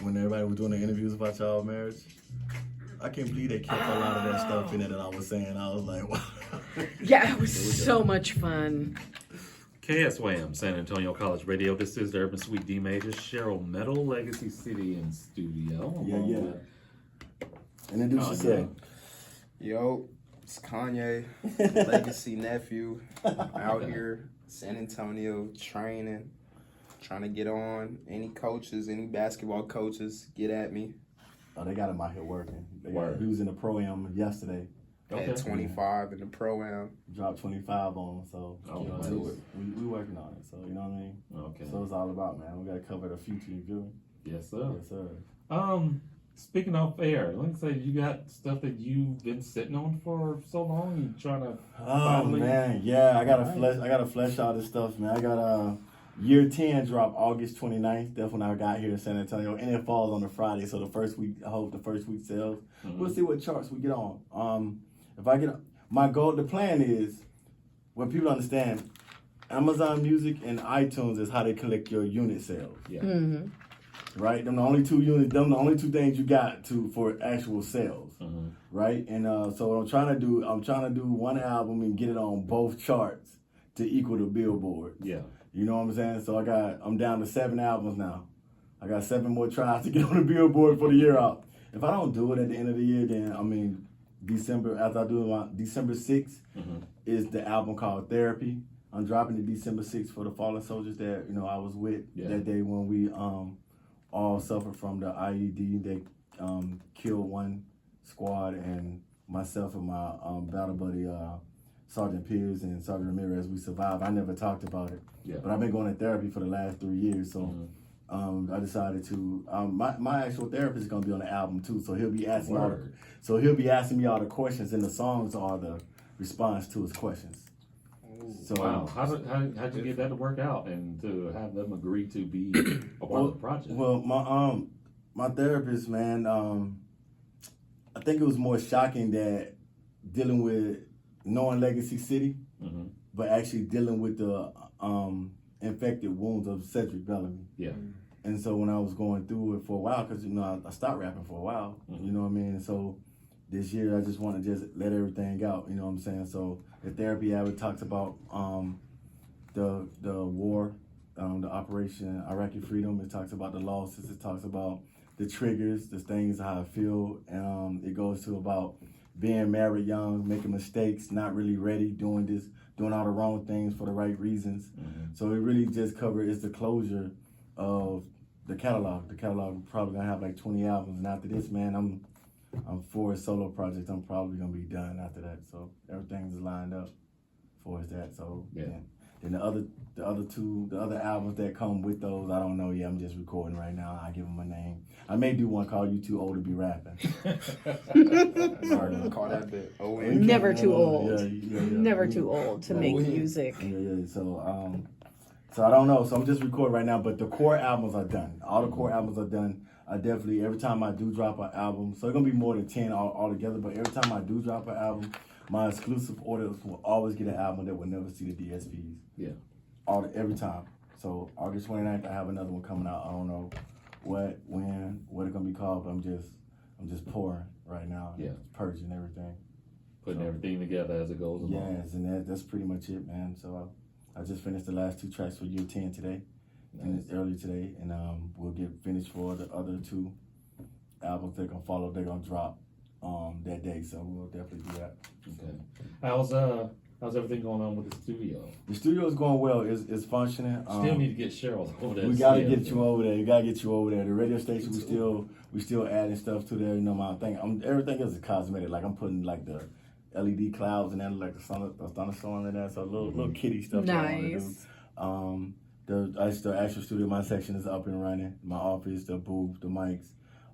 when everybody was doing the interviews about y'all marriage. I can't believe they kept a lot of that stuff in it that I was saying. I was like, wow. Yeah, it was so much fun. KSWAM, San Antonio College Radio. This is the Urban Suite D Major, Cheryl Metal, Legacy City in studio. Yeah. Introduce yourself. Yo, it's Kanye, Legacy nephew, out here, San Antonio, training, trying to get on. Any coaches, any basketball coaches, get at me. Oh, they got him out here working. Word. He was in the pro-am yesterday. Okay. Had 25 in the pro-am. Dropped 25 on him, so nice. we working on it. So you know what I mean. Okay. So it's all about, man. We got to cover the future. You feel me? Yes, sir. Yes, sir. Speaking of air, let me say you got stuff that you've been sitting on for so long. You trying to? Oh man, yeah. I gotta flesh out this stuff, man. I got year 10 drop August 29th. That's when I got here in San Antonio, and it falls on a Friday. So the first week, I hope the first week sells. Mm-hmm. We'll see what charts we get on. If I get my goal, the plan is when people understand Amazon Music and iTunes is how they collect your unit sales. Yeah. Mm-hmm. Right? Them the only two units, them the only two things you got for actual sales. Mm-hmm. Right? And so what I'm trying to do one album and get it on both charts to equal the Billboard. Yeah. You know what I'm saying? So I'm down to 7 albums now. I got 7 more tries to get on the Billboard for the year out. If I don't do it at the end of the year, then December, after I do it, December 6th is the album called Therapy. I'm dropping it December 6th for the fallen soldiers that, I was with that day when we all suffered from the IED. They killed one squad, and myself and my battle buddy, Sergeant Pierce and Sergeant Ramirez, we survived. I never talked about it. Yeah. But I've been going to therapy for the last 3 years, so I decided to. My actual therapist is gonna be on the album too, so he'll be asking me all the questions, and the songs are the response to his questions. So Wow. How'd you get that to work out and to have them agree to be a part of the project? Well, my therapist, man, I think it was more shocking that dealing with knowing Legacy City, but actually dealing with the infected wounds of Cedric Bellamy. Yeah. And so when I was going through it for a while, because I stopped rapping for a while, you know what I mean? And so this year I just want to just let everything out, you know what I'm saying? So the therapy hour talks about the war, the Operation Iraqi Freedom. It talks about the losses. It talks about the triggers, the things how I feel. It goes to about being married young, making mistakes, not really ready, doing all the wrong things for the right reasons. So it really just covers the closure of the catalog. The catalog probably gonna have like 20 albums, and after this, man, I'm for a solo project. I'm probably gonna be done after that. So everything's lined up for that. So then the other albums that come with those, I don't know yet. I'm just recording right now. I give them a name. I may do one called "You Too Old to Be Rapping." Sorry, call that bit. Never too old. Yeah. Never too old to make music. Yeah. So I don't know. So I'm just recording right now, but the core albums are done. All the core albums are done. I definitely, every time I do drop an album, so it's gonna be more than 10 all together, but every time I do drop an album, my exclusive orders will always get an album that will never see the DSPs. Yeah. Every time. So August 29th, I have another one coming out. I don't know what it's gonna be called, but I'm just pouring right now. Yeah. Just purging everything. Putting everything together as it goes along. Yes, and that's pretty much it, man. So I just finished the last 2 tracks for year 10 today. And it's early today, and we'll get finished for the other 2 albums they're gonna follow. They're gonna drop that day, so we'll definitely do that. Okay. How's everything going on with the studio? The studio's going well. It's functioning. Still need to get Cheryl over there. We gotta get you over there. You gotta get you over there. The radio station, we still adding stuff to there. You know, my thing. Everything else is cosmetic. Like I'm putting like the LED clouds and then like the thunderstorm and that. So little kitty stuff. Nice. That I wanna do. The actual studio, my section is up and running. My office, the booth, the mics,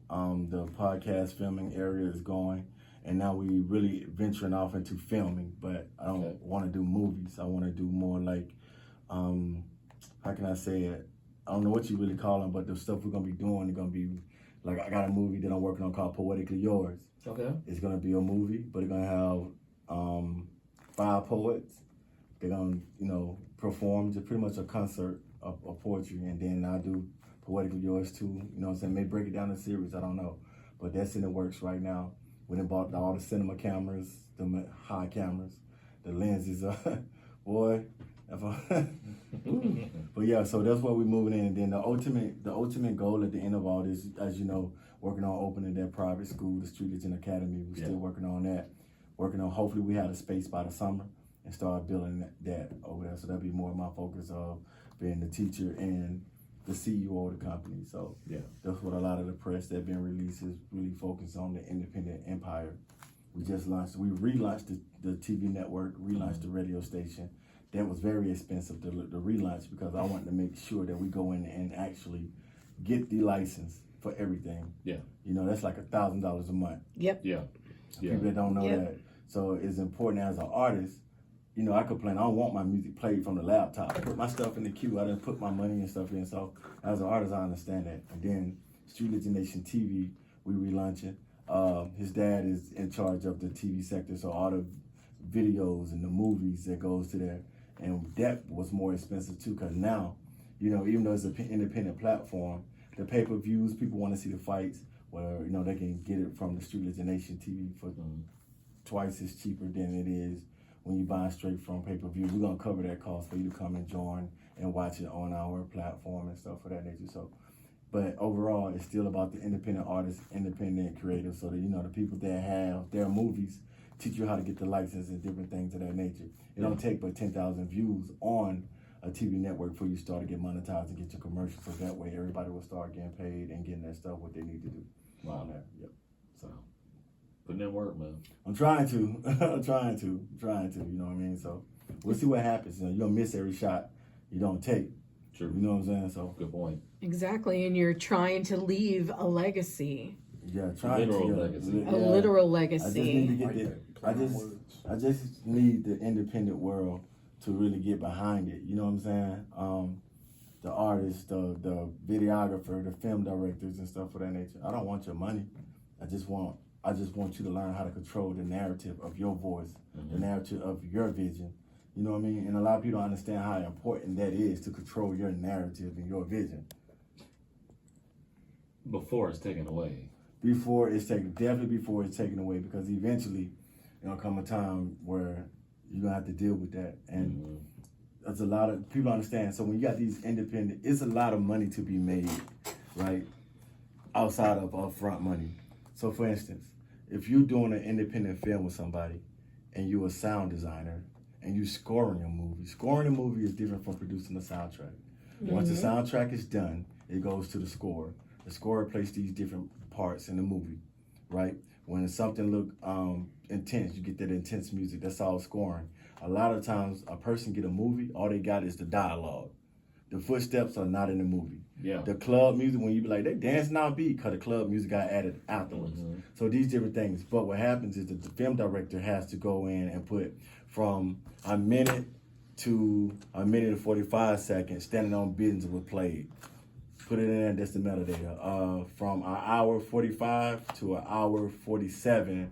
the podcast filming area is going. And now we really venturing off into filming, but I don't want to do movies. I want to do more like, how can I say it? I don't know what you really call them, but the stuff we're going to be doing is going to be, like I got a movie that I'm working on called Poetically Yours. Okay. It's going to be a movie, but it's going to have 5 poets. They're going to, perform just pretty much a concert of poetry, and then I do Poetically Yours too. You know what I'm saying? May break it down in series. I don't know, but that's in the works right now. We done bought all the cinema cameras, the high cameras, the lenses. Boy. But yeah, so that's what we're moving in. And then the ultimate goal at the end of all this, as you know, working on opening that private school, the Street Legend Academy. We're still working on that. Working on, hopefully we have a space by the summer and start building that over there. So that'll be more of my focus of being the teacher and the CEO of the company. So that's what a lot of the press that been released is really focused on, the independent empire. We relaunched the TV network, relaunched the radio station. That was very expensive, the relaunch, because I wanted to make sure that we go in and actually get the license for everything. Yeah. You know, that's like $1,000 a month. Yep. Yeah. People that don't know that. So it's important as an artist. You know, I complain, I don't want my music played from the laptop. I put my stuff in the queue, I didn't put my money and stuff in. So as an artist, I understand that. And then Street Legend Nation TV, we relaunching. His dad is in charge of the TV sector, so all the videos and the movies that goes to there. And that was more expensive too, because now, you know, even though it's an independent platform, the pay-per-views, people want to see the fights, where, you know, they can get it from the Street Legend Nation TV for twice as cheaper than it is when you buy straight from pay-per-view. We're going to cover that cost for you to come and join and watch it on our platform and stuff for that nature. So, but overall, it's still about the independent artists, independent creators, so that, you know, the people that have their movies teach you how to get the license and different things of that nature. It don't take but 10,000 views on a TV network before you start to get monetized and get your commercials, so that way everybody will start getting paid and getting that stuff what they need to do. Wow. Yep. So, putting in work, man. I'm trying to, I'm trying to, you know what I mean? So we'll see what happens. You know, you're gonna miss every shot you don't take. True. You know what I'm saying? So Good point. Exactly, and you're trying to leave a legacy, yeah, trying Literal to legacy. a literal I just need to legacy. get the, I just need the independent world to really get behind it. You know what I'm saying? The artists, the videographer, the film directors and stuff of that nature. I don't want your money. I just want you to learn how to control the narrative of your voice, the narrative of your vision. You know what I mean? And a lot of people don't understand how important that is, to control your narrative and your vision. Before it's taken away. Definitely before it's taken away, because eventually, come a time where you're gonna have to deal with that. And that's a lot of people understand. So when you got these independent, it's a lot of money to be made, right? Outside of upfront money. So for instance, if you're doing an independent film with somebody and you're a sound designer and you're scoring a movie is different from producing a soundtrack. Once the soundtrack is done, it goes to the score. The score plays these different parts in the movie, right? When something look intense, you get that intense music. That's all scoring. A lot of times, a person get a movie, all they got is the dialogue. The footsteps are not in the movie. Yeah. The club music, when you be like, they dancing out beat, because the club music got added afterwards. So these different things. But what happens is that the film director has to go in and put from a minute to a minute and 45 seconds, standing on business was played. Put it in there, that's the metadata. From an hour 45 to an hour 47,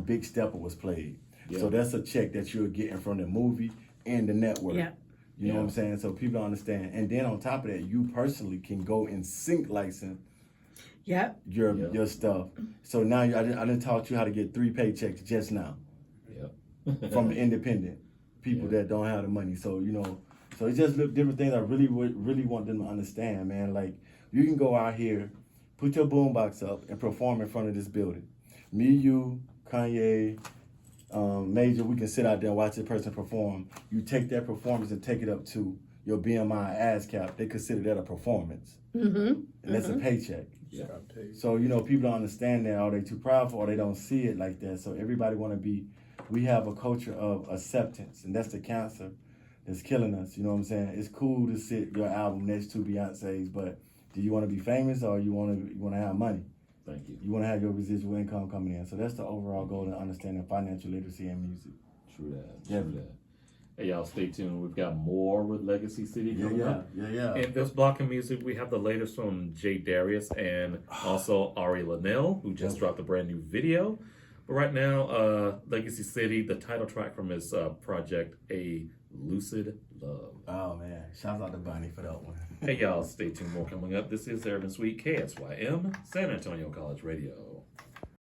Big Stepper was played. Yeah. So that's a check that you're getting from the movie and the network. Yeah. You know what I'm saying? So people don't understand. And then on top of that, you personally can go and sync license Yep. your stuff. So now I done taught you how to get 3 paychecks just now from the independent people that don't have the money. So, so it's just different things I really want them to understand, man. Like, you can go out here, put your boombox up and perform in front of this building. Me, you, Kanye, Major, we can sit out there and watch this person perform. You take that performance and take it up to your BMI ASCAP. They consider that a performance. And that's a paycheck. Yeah. So, people don't understand that. Are they too proud for, or they don't see it like that. So everybody want to be, we have a culture of acceptance, and that's the cancer that's killing us. You know what I'm saying? It's cool to sit your album next to Beyonce's, but do you want to be famous, or you want to have money? Thank you. You want to have your residual income coming in. So that's the overall goal in understanding financial literacy and music. True that. Yeah. True that. Hey, y'all, stay tuned. We've got more with Legacy City coming up. Yeah. In this block of music, we have the latest from Jay Darius and also Ari Linnell, who just dropped a brand new video. But right now, Legacy City, the title track from his project, A Lucid Love. Oh man, shout out to Bonnie for that one. Hey y'all, stay tuned. More coming up. This is Urban Suite KSYM San Antonio College Radio.